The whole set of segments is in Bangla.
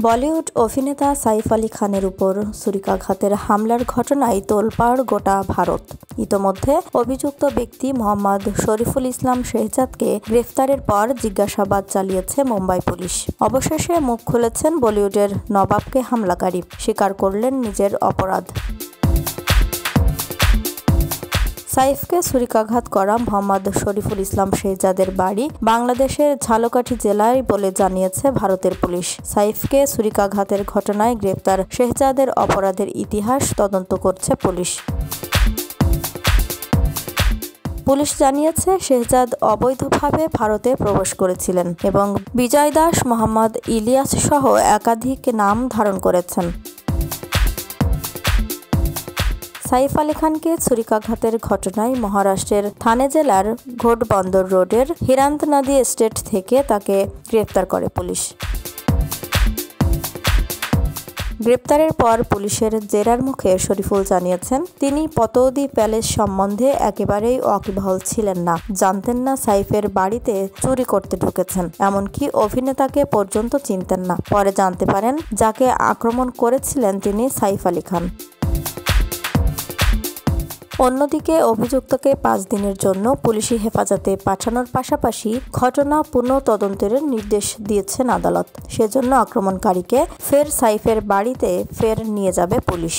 বলিউড অভিনেতা সাইফ আলী খানের উপর ছুরিকাঘাতের হামলার ঘটনায় তোলপাড় গোটা ভারত। ইতোমধ্যে অভিযুক্ত ব্যক্তি মোহাম্মদ শরীফুল ইসলাম শেহজাদকে গ্রেফতারের পর জিজ্ঞাসাবাদ চালিয়েছে মুম্বাই পুলিশ। অবশেষে মুখ খুলেছেন বলিউডের নবাবকে হামলাকারী, স্বীকার করলেন নিজের অপরাধ। সাইফকে ছুরিকাঘাত করা মোহাম্মদ শরীফুল ইসলাম শেহজাদের বাড়ি বাংলাদেশের ঝালকাঠি জেলায় বলে জানিয়েছে ভারতের পুলিশ। সাইফকে ছুরিকাঘাতের ঘটনায় গ্রেপ্তার শেহজাদের অপরাধের ইতিহাস তদন্ত করছে পুলিশ। পুলিশ জানিয়েছে, শেহজাদ অবৈধভাবে ভারতে প্রবেশ করেছিলেন এবং বিজয় দাস, মোহাম্মদ ইলিয়াস সহ একাধিক নাম ধারণ করেছেন। সাইফ আলী খানকে ছুরিকাঘাতের ঘটনায় মহারাষ্ট্রের থানে জেলার ঘোটবন্দর রোডের হিরান্ত নদী এস্টেট থেকে তাকে গ্রেপ্তার করে পুলিশ। গ্রেপ্তারের পর পুলিশের জেরার মুখে শরীফুল জানিয়েছেন, তিনি পতৌদি প্যালেস সম্বন্ধে একেবারেই ওয়াকিবহাল ছিলেন না, জানতেন না সাইফের বাড়িতে চুরি করতে ঢুকেছেন, এমনকি অভিনেতাকে পর্যন্ত চিনতেন না। পরে জানতে পারেন যাকে আক্রমণ করেছিলেন তিনি সাইফ আলী খান। অন্যদিকে অভিযুক্তকে 5 দিনের জন্য পুলিশি হেফাজতে পাঠানোর পাশাপাশি ঘটনা পুনঃ তদন্তের নির্দেশ দিয়েছেন আদালত। সেজন্য আক্রমণকারীকে ফের সাইফের বাড়িতে নিয়ে যাবে পুলিশ।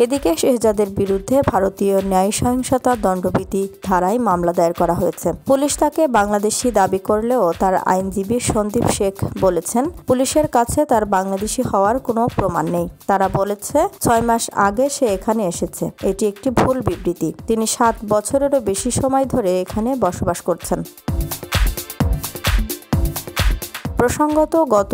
এদিকে শেহজাদের বিরুদ্ধে ভারতীয় ন্যায় সহিংসতা দণ্ডবিধি ধারায় মামলা দায়ের করা হয়েছে। পুলিশ তাকে বাংলাদেশি দাবি করলেও তার আইনজীবী সন্দীপ শেখ বলেছেন, পুলিশের কাছে তার বাংলাদেশি হওয়ার কোনো প্রমাণ নেই। তারা বলেছে 6 মাস আগে সে এখানে এসেছে। এটি একটি ভুল বিবৃতি। তিনি 7 বছরেরও বেশি সময় ধরে এখানে বসবাস করছেন। প্রসঙ্গত, গত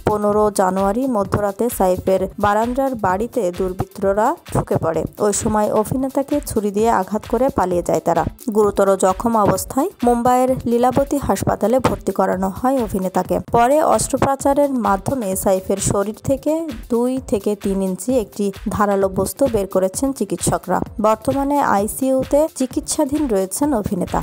15 জানুয়ারি মধ্যরাতে সাইফের বারান্দার বাড়িতে দুর্বৃত্তরা ঢুকে পড়ে। ওই সময় অভিনেতাকে ছুরি দিয়ে আঘাত করে পালিয়ে যায় তারা। গুরুতর জখম অবস্থায় মুম্বাইয়ের লীলাবতী হাসপাতালে ভর্তি করানো হয় অভিনেতাকে। পরে অস্ত্রোপচারের মাধ্যমে সাইফের শরীর থেকে 2 থেকে 3 ইঞ্চি একটি ধারালো বস্তু বের করেছেন চিকিৎসকরা। বর্তমানে আইসিইউতে চিকিৎসাধীন রয়েছেন অভিনেতা।